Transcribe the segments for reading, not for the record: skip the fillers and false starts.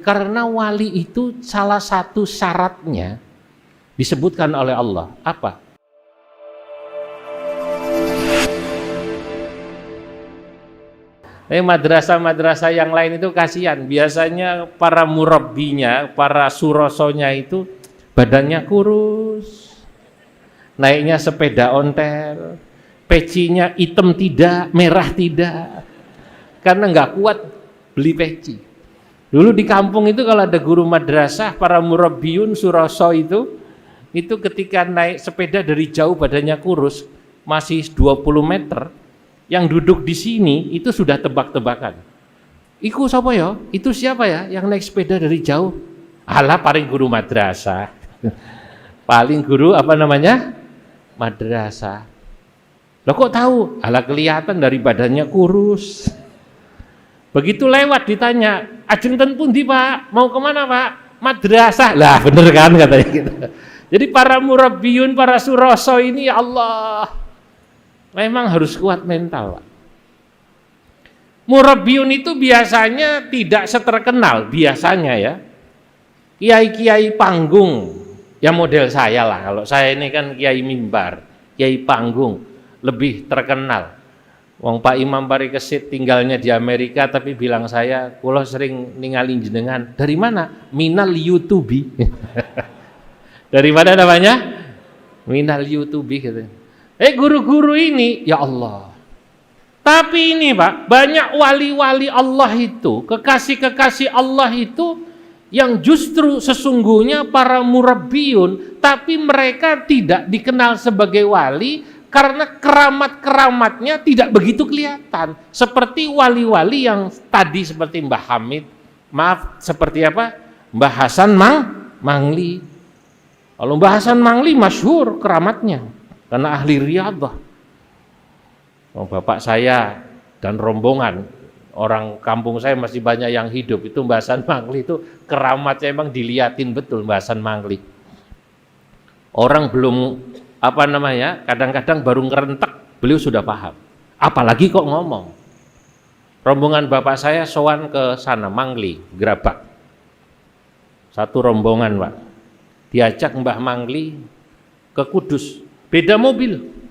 Karena wali itu salah satu syaratnya disebutkan oleh Allah. Apa? Madrasah-madrasah yang lain itu kasihan. Biasanya para murabbinya, para surosonya itu badannya kurus, naiknya sepeda ontel, pecinya hitam tidak, merah tidak, karena nggak kuat beli peci. Dulu di kampung itu kalau ada guru madrasah, para murabbiyun suroso itu ketika naik sepeda dari jauh badannya kurus, masih 20 meter, yang duduk di sini itu sudah tebak-tebakan. Iku siapa ya? Itu siapa ya yang naik sepeda dari jauh? Alah, paling guru madrasah. Paling guru apa namanya? Madrasah. Loh kok tahu? Alah, kelihatan dari badannya kurus. Begitu lewat ditanya, ajeng ten pundi Pak? Mau kemana Pak? Madrasah. Lah bener kan katanya gitu. Jadi para murabbiyun, para suroso ini ya Allah, memang harus kuat mental, Pak. Murabbiyun itu biasanya tidak seterkenal, biasanya ya. Kiai-kiai panggung, ya model saya lah. Kalau saya ini kan kiai mimbar, kiai panggung, lebih terkenal. Wong Pak Imam Parikesit tinggalnya di Amerika, tapi bilang saya, kula sering ningali jenengan. Dari mana? Minal YouTubi. Dari mana namanya? Minal YouTubi gitu. Guru-guru ini, ya Allah. Tapi ini Pak, banyak wali-wali Allah itu, kekasih-kekasih Allah itu, yang justru sesungguhnya para murabbiyun, tapi mereka tidak dikenal sebagai wali, karena keramat-keramatnya tidak begitu kelihatan. Seperti wali-wali yang tadi seperti Mbah Hamid, seperti apa? Mbah Hasan Mangli. Kalau Mbah Hasan Mangli masyhur keramatnya, karena ahli riyadhah. Bapak saya dan rombongan, orang kampung saya masih banyak yang hidup, itu Mbah Hasan Mangli itu keramatnya emang diliatin betul Mbah Hasan Mangli. Orang belum kadang-kadang baru ngerentek, beliau sudah paham. Apalagi kok ngomong. Rombongan bapak saya sowan ke sana, Mangli, Gerabak. Satu rombongan Pak, diajak Mbah Mangli ke Kudus, beda mobil.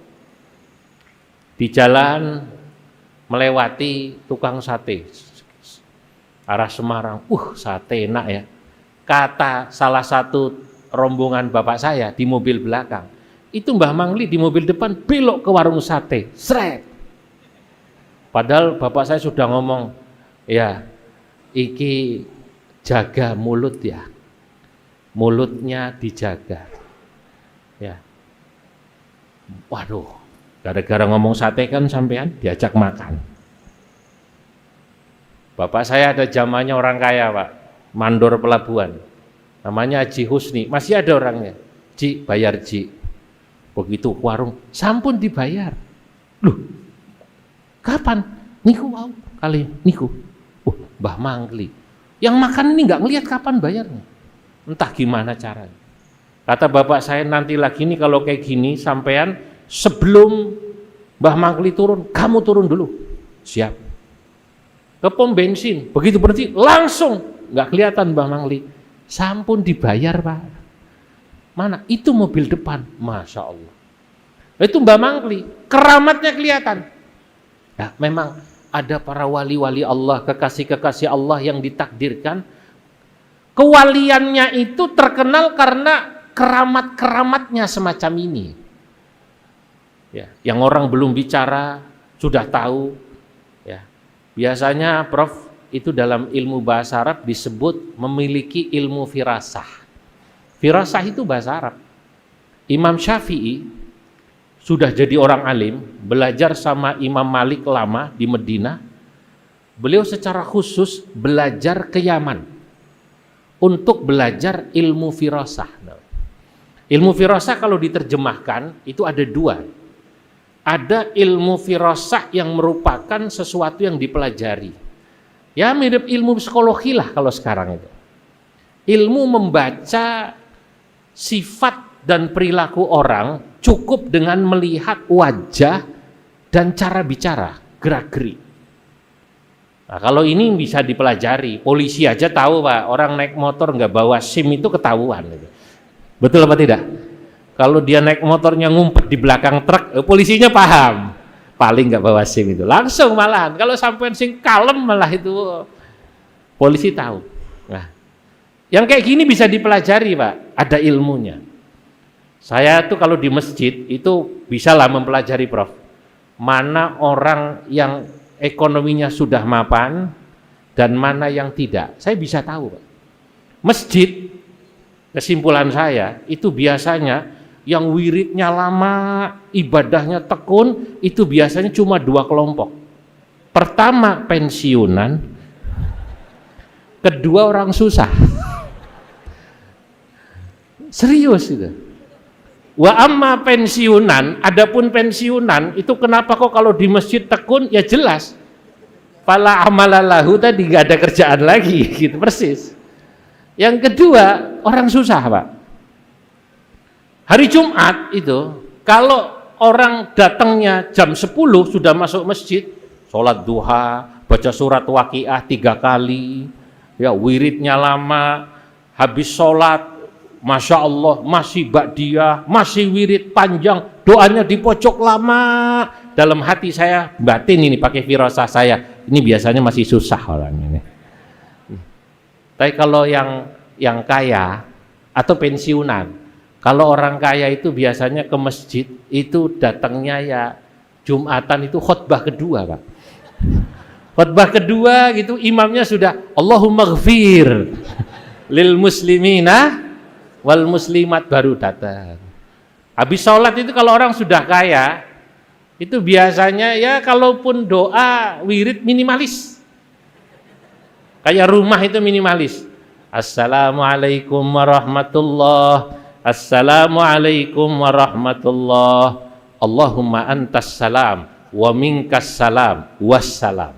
Di jalan melewati tukang sate, arah Semarang, sate enak ya. Kata salah satu rombongan bapak saya di mobil belakang, itu Mbah Mangli di mobil depan belok ke warung sate, sret. Padahal bapak saya sudah ngomong, ya iki jaga mulut ya, mulutnya dijaga ya. Waduh, gara-gara ngomong sate kan sampean diajak makan. Bapak saya ada zamannya orang kaya Pak, mandor pelabuhan, namanya Haji Husni, masih ada orangnya. Ji, bayar Ji. Begitu ke warung, sampun dibayar. Loh, kapan? Niku wow, kali niku. Mbah Mangli. Yang makan ini nggak ngelihat kapan bayarnya. Entah gimana caranya. Kata bapak saya, nanti lagi nih kalau kayak gini sampean sebelum Mbah Mangli turun, kamu turun dulu. Siap. Ke pom bensin, begitu berhenti langsung nggak kelihatan Mbah Mangli. Sampun dibayar Pak. Mana? Itu mobil depan, Masya Allah. Itu Mbah Mangli, keramatnya kelihatan. Ya, memang ada para wali-wali Allah, kekasih-kekasih Allah yang ditakdirkan kewaliannya itu terkenal karena keramat-keramatnya semacam ini. Ya, yang orang belum bicara sudah tahu. Ya, biasanya Prof itu dalam ilmu bahasa Arab disebut memiliki ilmu firasah. Firasah itu bahasa Arab. Imam Syafi'i sudah jadi orang alim, belajar sama Imam Malik lama di Medina. Beliau secara khusus belajar ke Yaman untuk belajar ilmu firasah. Ilmu firasah kalau diterjemahkan itu ada dua. Ada ilmu firasah yang merupakan sesuatu yang dipelajari. Ya mirip ilmu psikologi lah kalau sekarang itu. Ilmu membaca sifat dan perilaku orang cukup dengan melihat wajah dan cara bicara, gerak-gerik. Nah, kalau ini bisa dipelajari, polisi aja tahu Pak, orang naik motor nggak bawa SIM itu ketahuan. Betul apa tidak? Kalau dia naik motornya ngumpet di belakang truk, polisinya paham, paling nggak bawa SIM itu, langsung malahan. Kalau sampai sing kalem malah itu polisi tahu. Nah, yang kayak gini bisa dipelajari Pak, ada ilmunya. Saya tuh kalau di masjid itu bisalah mempelajari Prof, mana orang yang ekonominya sudah mapan dan mana yang tidak, saya bisa tahu Pak. Masjid, kesimpulan saya itu biasanya yang wiridnya lama, ibadahnya tekun, itu biasanya cuma 2 kelompok. Pertama pensiunan, kedua orang susah. Serius itu. Wa amma pensiunan, adapun pensiunan itu kenapa kok kalau di masjid tekun, ya jelas fala amalalahu, tadi gak ada kerjaan lagi gitu persis. Yang kedua orang susah Pak. Hari Jumat itu kalau orang datangnya jam 10 sudah masuk masjid, sholat duha, baca surat Waqiah 3 kali, ya wiridnya lama, habis sholat Masya Allah, masih ba'diyah, masih wirid panjang, doanya di pojok lama. Dalam hati saya, batin ini pakai firasah saya, ini biasanya masih susah orang ini. Tapi kalau yang kaya atau pensiunan, kalau orang kaya itu biasanya ke masjid, itu datangnya ya Jumatan itu khutbah kedua Pak. Khutbah kedua gitu, imamnya sudah Allahumma ghfir lil muslimina wal muslimat baru datang. Habis sholat itu kalau orang sudah kaya, itu biasanya ya kalaupun doa wirid minimalis. Kayak rumah itu minimalis. Assalamualaikum warahmatullah, assalamualaikum warahmatullah, Allahumma antas salam wa minkas salam wassalam.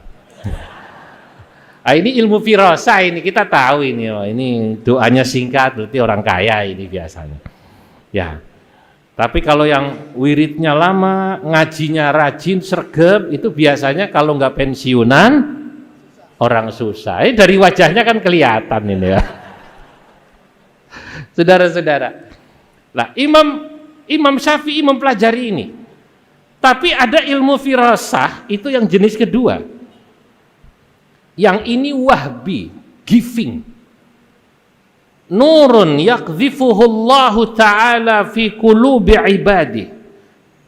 Ini ilmu firasah, ini kita tahu ini, oh, ini doanya singkat, berarti orang kaya ini biasanya. Ya, tapi kalau yang wiridnya lama, ngajinya rajin, sergap, itu biasanya kalau nggak pensiunan, orang susah. Ini dari wajahnya kan kelihatan ini ya. Saudara-saudara, nah Imam Syafi'i mempelajari ini. Tapi ada ilmu firasah, itu yang jenis kedua. Yang ini wahbi, giving. Nurun yakdhifuhullahu ta'ala fi qulubi ibadi.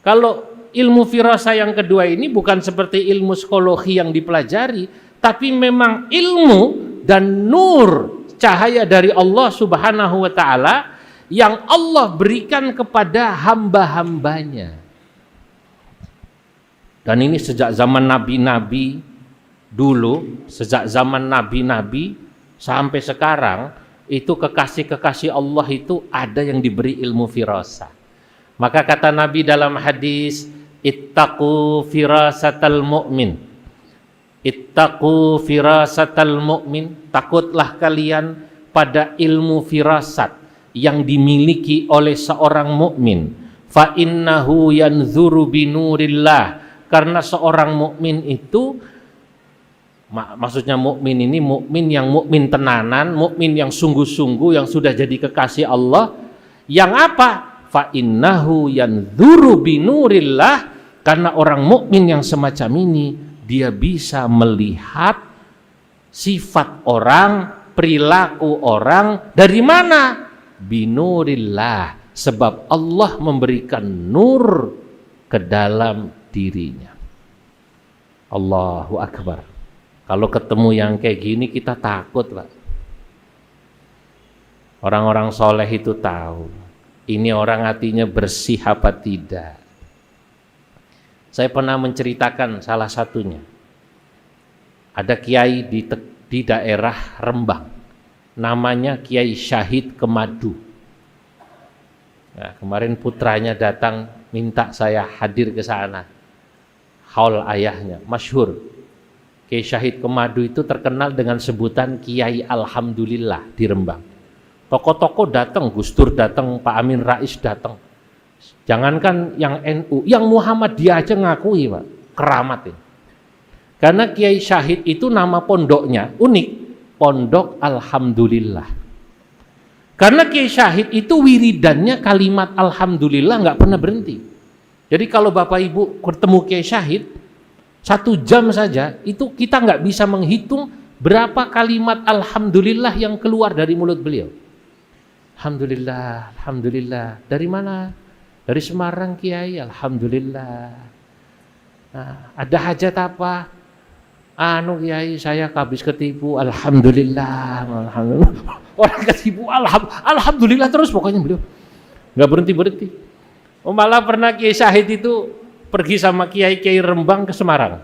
Kalau ilmu firasah yang kedua ini bukan seperti ilmu psikologi yang dipelajari, tapi memang ilmu dan nur, cahaya dari Allah Subhanahu wa ta'ala yang Allah berikan kepada hamba-hambanya. Dan ini sejak zaman nabi-nabi dulu, sejak zaman nabi-nabi sampai sekarang, itu kekasih-kekasih Allah itu ada yang diberi ilmu firasah. Maka kata Nabi dalam hadis, ittaqu firasatal mu'min, ittaqu firasatal mu'min, takutlah kalian pada ilmu firasat yang dimiliki oleh seorang mukmin. Fa innahu yanzuru binurillah, karena seorang mukmin itu, maksudnya mukmin ini mukmin yang mukmin tenanan, mukmin yang sungguh-sungguh, yang sudah jadi kekasih Allah, yang apa? Fa innahu yanzuru binurillah, karena orang mukmin yang semacam ini dia bisa melihat sifat orang, perilaku orang dari mana? Binurillah, sebab Allah memberikan nur ke dalam dirinya. Allahu Akbar. Kalau ketemu yang kayak gini kita takut Pak. Orang-orang soleh itu tahu ini orang hatinya bersih apa tidak. Saya pernah menceritakan salah satunya. Ada kiai di daerah Rembang, namanya Kiai Syahid Kemadu. Nah, kemarin putranya datang minta saya hadir ke sana. Haul ayahnya, masyhur. Kiai Syahid Kemadu itu terkenal dengan sebutan Kiai Alhamdulillah di Rembang. Tokoh-tokoh datang, Gus Dur datang, Pak Amin Rais datang. Jangankan yang NU, yang Muhammadiyah aja ngakui Pak, keramat ini. Karena Kiai Syahid itu nama pondoknya unik, Pondok Alhamdulillah. Karena Kiai Syahid itu wiridannya kalimat Alhamdulillah nggak pernah berhenti. Jadi kalau Bapak Ibu ketemu Kiai Syahid 1 jam saja, itu kita nggak bisa menghitung berapa kalimat Alhamdulillah yang keluar dari mulut beliau. Alhamdulillah, Alhamdulillah. Dari mana? Dari Semarang Kiai, Alhamdulillah. Nah, ada hajat apa? Anu Kiai, saya habis ketipu, Alhamdulillah. Alhamdulillah. Orang ketipu, Alhamdulillah terus pokoknya beliau. Nggak berhenti-berhenti. Malah pernah Kiai Syahid itu pergi sama Kiai Rembang ke Semarang.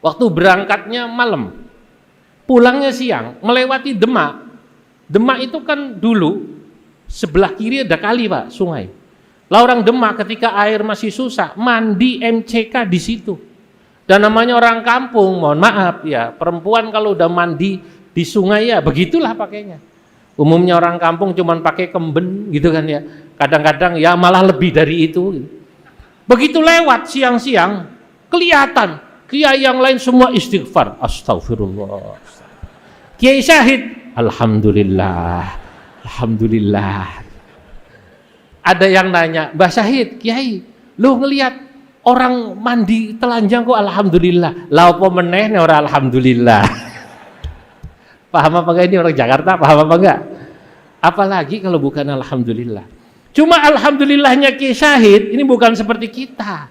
Waktu berangkatnya malam, pulangnya siang, melewati Demak. Demak itu kan dulu sebelah kiri ada kali Pak, sungai. Lah orang Demak ketika air masih susah, mandi MCK di situ. Dan namanya orang kampung, mohon maaf ya, perempuan kalau udah mandi di sungai ya begitulah pakainya. Umumnya orang kampung cuman pakai kemben gitu kan ya. Kadang-kadang ya malah lebih dari itu. Begitu lewat siang-siang, kelihatan kiai yang lain semua istighfar, astagfirullah. Kiai Syahid, Alhamdulillah, Alhamdulillah. Ada yang nanya, Mbah Syahid, Kiai, lu ngelihat orang mandi telanjang kok Alhamdulillah, lah apa meneh nih orang Alhamdulillah. Paham apa enggak ini orang Jakarta, paham apa enggak? Apalagi kalau bukan Alhamdulillah. Cuma Alhamdulillahnya Kiai Syahid ini bukan seperti kita.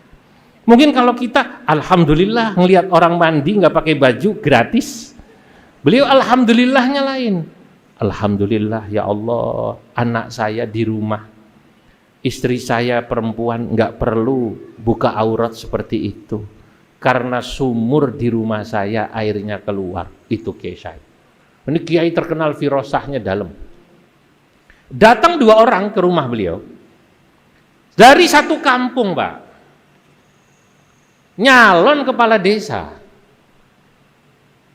Mungkin kalau kita Alhamdulillah ngelihat orang mandi nggak pakai baju gratis, beliau Alhamdulillahnya lain. Alhamdulillah ya Allah, anak saya di rumah, istri saya perempuan nggak perlu buka aurat seperti itu, karena sumur di rumah saya airnya keluar. Itu Kiai Syahid. Ini Kiai terkenal firosahnya dalam. Datang 2 orang ke rumah beliau dari satu kampung Pak, nyalon kepala desa.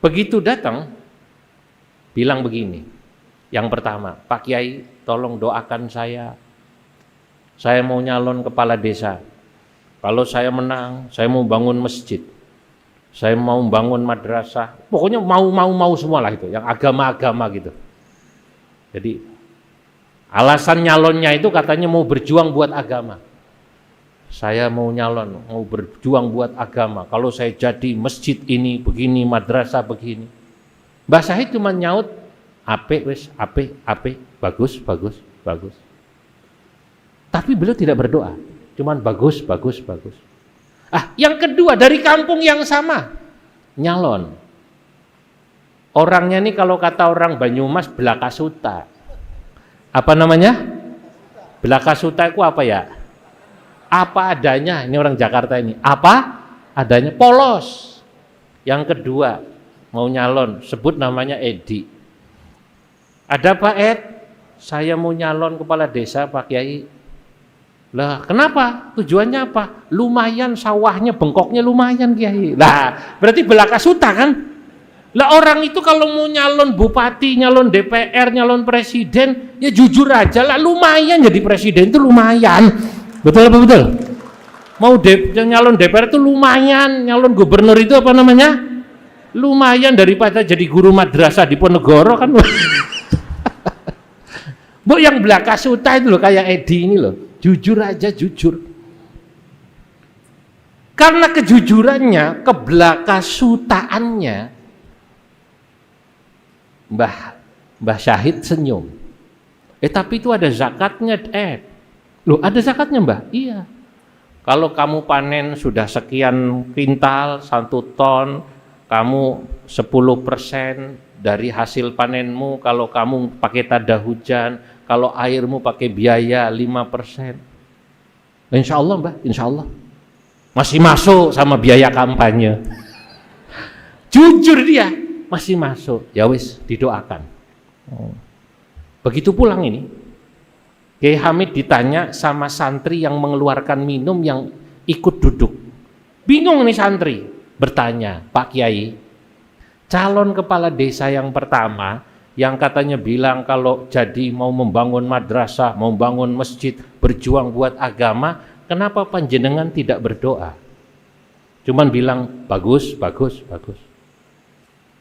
Begitu datang bilang begini, yang pertama, Pak Kiai tolong doakan saya mau nyalon kepala desa. Kalau saya menang, saya mau bangun masjid, saya mau bangun madrasah, pokoknya mau semua lah itu, yang agama-agama gitu. Jadi alasan nyalonnya itu katanya mau berjuang buat agama. Saya mau nyalon, mau berjuang buat agama. Kalau saya jadi masjid ini begini, madrasah begini. Mbah Syahid cuma nyaut, ape wes, ape, bagus. Tapi beliau tidak berdoa, cuman bagus. Yang kedua dari kampung yang sama, nyalon. Orangnya nih kalau kata orang Banyumas belakasuta. Apa namanya? Belakasuta itu apa ya? Apa adanya, ini orang Jakarta ini. Apa adanya, polos. Yang kedua, mau nyalon, sebut namanya Edi. Ada Pak Ed, saya mau nyalon kepala desa Pak Kiai. Lah kenapa? Tujuannya apa? Lumayan sawahnya, bengkoknya lumayan Kiai. Lah berarti belakasuta kan? Lah orang itu kalau mau nyalon bupati, nyalon DPR, nyalon presiden, ya jujur aja lah, lumayan jadi presiden itu lumayan. Betul apa betul? Mau nyalon DPR itu lumayan, nyalon gubernur itu apa namanya? Lumayan daripada jadi guru madrasah di Ponegoro kan. Bu yang belakasuta itu loh kayak Edi ini loh, jujur aja jujur. Karena kejujurannya, kebelakasutaannya, Mbah Syahid senyum. Tapi itu ada zakatnya, Loh ada zakatnya Mbah? Iya. Kalau kamu panen sudah sekian kintal, 1 ton, kamu 10% dari hasil panenmu, kalau kamu pakai tada hujan, kalau airmu pakai biaya 5%. Insya Allah Mbah, insya Allah. Masih masuk sama biaya kampanye. Jujur dia. Masih masuk, ya wis didoakan. Begitu pulang ini, Kiai Hamid ditanya sama santri yang mengeluarkan minum yang ikut duduk. Bingung nih santri, bertanya, Pak Kiai, calon kepala desa yang pertama yang katanya bilang kalau jadi mau membangun madrasah, mau membangun masjid, berjuang buat agama, kenapa panjenengan tidak berdoa? Cuman bilang bagus, bagus, bagus.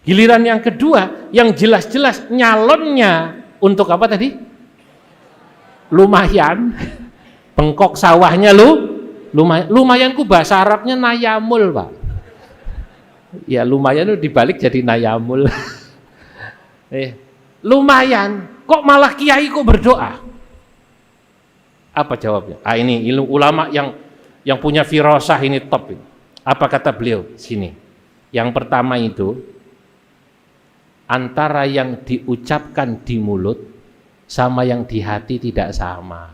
Giliran yang kedua, yang jelas-jelas nyalonnya untuk apa tadi? Lumayan. Bengkok sawahnya lumayan. Lumayanku bahasa Arabnya nayamul, Pak. Ya lumayan itu dibalik jadi nayamul. Lumayan, kok malah kiai kok berdoa? Apa jawabnya? Ini ulama yang punya firasah ini top ini. Apa kata beliau? Sini. Yang pertama itu antara yang diucapkan di mulut sama yang di hati tidak sama.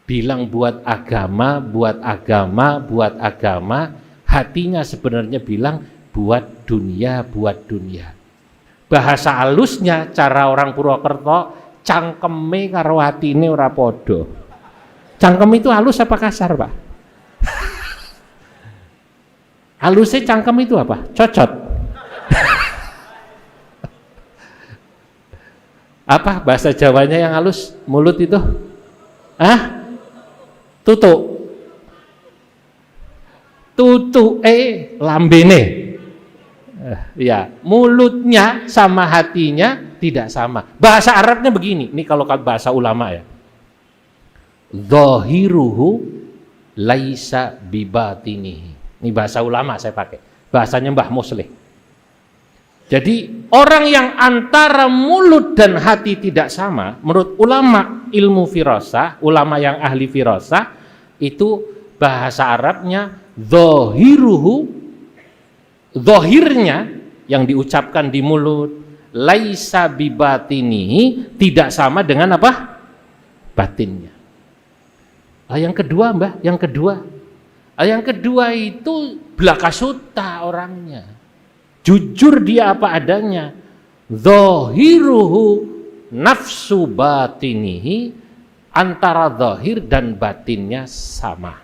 Bilang buat agama, buat agama, buat agama, hatinya sebenarnya bilang buat dunia, buat dunia. Bahasa halusnya cara orang Purwokerto, cangkeme karo hatine ora podo. Cangkem itu halus apa kasar, Pak? Halusnya cangkem itu apa? Cocot. Apa bahasa Jawanya yang halus? Mulut itu? Tutuk. Lambene. Ya, mulutnya sama hatinya tidak sama. Bahasa Arabnya begini, ini kalau bahasa ulama ya. Zahiruhu laisa bibatinihi. Ini bahasa ulama saya pakai. Bahasanya Mbah Muslih. Jadi orang yang antara mulut dan hati tidak sama, menurut ulama ilmu firasah, ulama yang ahli firasah, itu bahasa Arabnya zahiruhu, zahirnya yang diucapkan di mulut, laisa bibatinihi, tidak sama dengan apa? Batinnya. Yang kedua, Mbah, yang kedua itu blakasuta orangnya. Jujur dia apa adanya. Zahiruhu nafsu batinihi, antara zahir dan batinnya sama.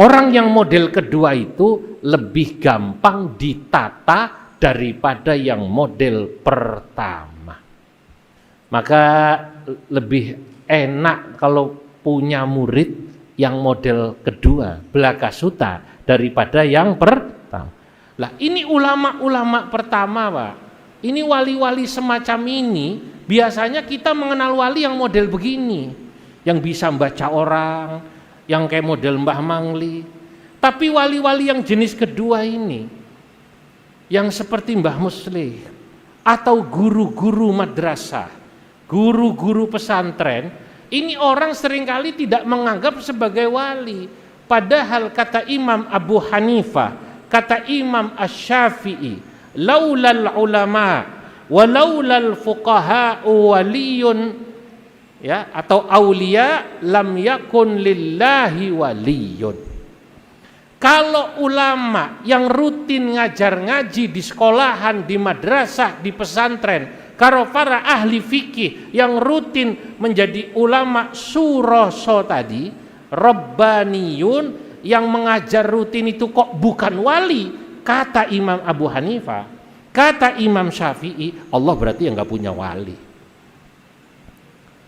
Orang yang model kedua itu lebih gampang ditata daripada yang model pertama. Maka lebih enak kalau punya murid yang model kedua, blakasuta, daripada yang pertama. Lah ini ulama-ulama pertama, Pak. Ini wali-wali semacam ini, biasanya kita mengenal wali yang model begini, yang bisa membaca orang, yang kayak model Mbah Mangli. Tapi wali-wali yang jenis kedua ini, yang seperti Mbah Muslih, atau guru-guru madrasah, guru-guru pesantren, ini orang seringkali tidak menganggap sebagai wali. Padahal kata Imam Abu Hanifah, kata Imam Asy-Syafi'i, laulal ulama wa laulal fuqaha waliyun, ya, atau aulia lam yakun lillahi waliyun. Kalau ulama yang rutin ngajar ngaji di sekolahan, di madrasah, di pesantren, karo para ahli fikih yang rutin menjadi ulama suroso tadi, rabbaniyun, yang mengajar rutin itu kok bukan wali, kata Imam Abu Hanifah, kata Imam Syafi'i, Allah berarti yang nggak punya wali.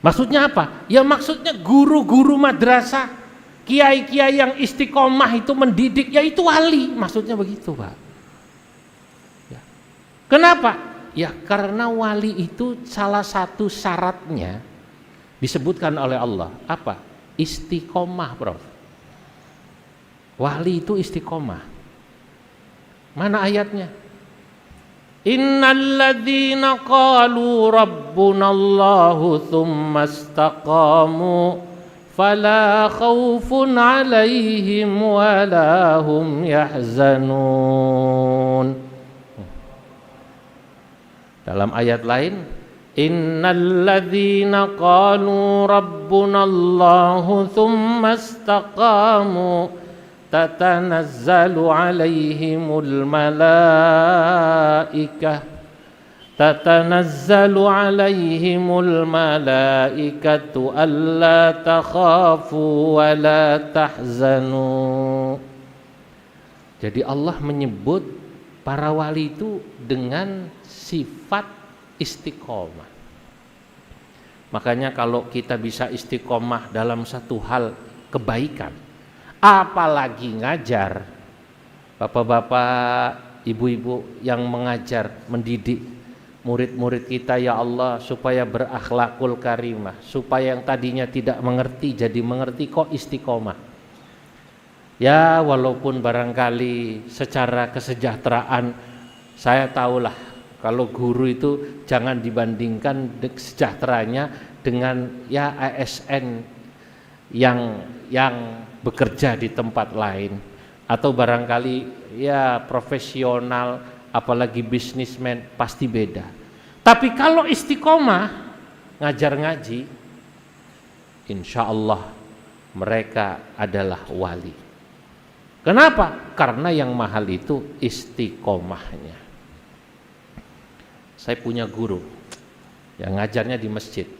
Maksudnya apa? Ya maksudnya guru-guru madrasah, kiai-kiai yang istiqomah itu mendidik, ya itu wali, maksudnya begitu, Pak. Ya. Kenapa? Ya karena wali itu salah satu syaratnya disebutkan oleh Allah, apa? Istiqomah, Prof. Wali itu istiqomah. Mana ayatnya? Innalladzina qalu rabbunallahu tsumma istaqamu fala khaufun 'alaihim wala hum yahzanun. Dalam ayat lain, innalladzina qalu rabbunallahu tsumma istaqamu tatanazzalu 'alaihimul malaikah tatanazzalu 'alaihimul malaikatu alla takhafu wa la tahzanu. Jadi Allah menyebut para wali itu dengan sifat istiqomah. Makanya kalau kita bisa istiqomah dalam satu hal kebaikan, apalagi ngajar, Bapak-bapak, ibu-ibu yang mengajar, mendidik murid-murid kita, ya Allah, supaya berakhlakul karimah, supaya yang tadinya tidak mengerti jadi mengerti, kok istiqomah. Ya walaupun barangkali secara kesejahteraan saya tahulah kalau guru itu jangan dibandingkan sejahteranya dengan ya ASN yang bekerja di tempat lain, atau barangkali ya profesional, apalagi bisnismen, pasti beda. Tapi kalau istiqomah ngajar ngaji, insya Allah mereka adalah wali. Kenapa? Karena yang mahal itu istiqomahnya. Saya punya guru yang ngajarnya di masjid.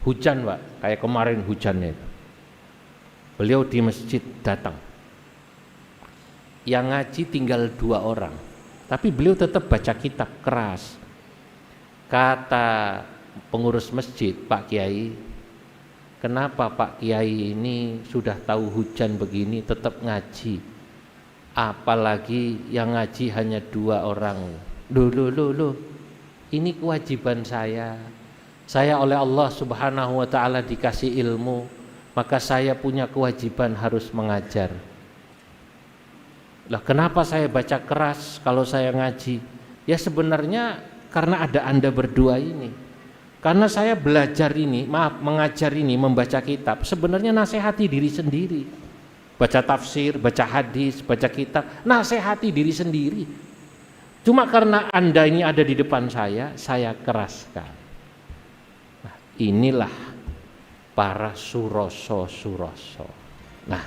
Hujan, Pak, kayak kemarin hujannya itu. Beliau di masjid datang. Yang ngaji tinggal 2 orang, tapi beliau tetap baca kitab keras. Kata pengurus masjid, Pak Kiai, kenapa Pak Kiai ini sudah tahu hujan begini tetap ngaji? Apalagi yang ngaji hanya 2 orang. Loh, ini kewajiban saya. Saya oleh Allah Subhanahu wa ta'ala dikasih ilmu, maka saya punya kewajiban harus mengajar. Lah kenapa saya baca keras kalau saya ngaji? Ya sebenarnya karena ada Anda berdua ini. Karena saya belajar ini, mengajar ini, membaca kitab, sebenarnya nasihati diri sendiri. Baca tafsir, baca hadis, baca kitab, nasihati diri sendiri. Cuma karena Anda ini ada di depan saya keraskan. Nah, inilah para suroso. Nah,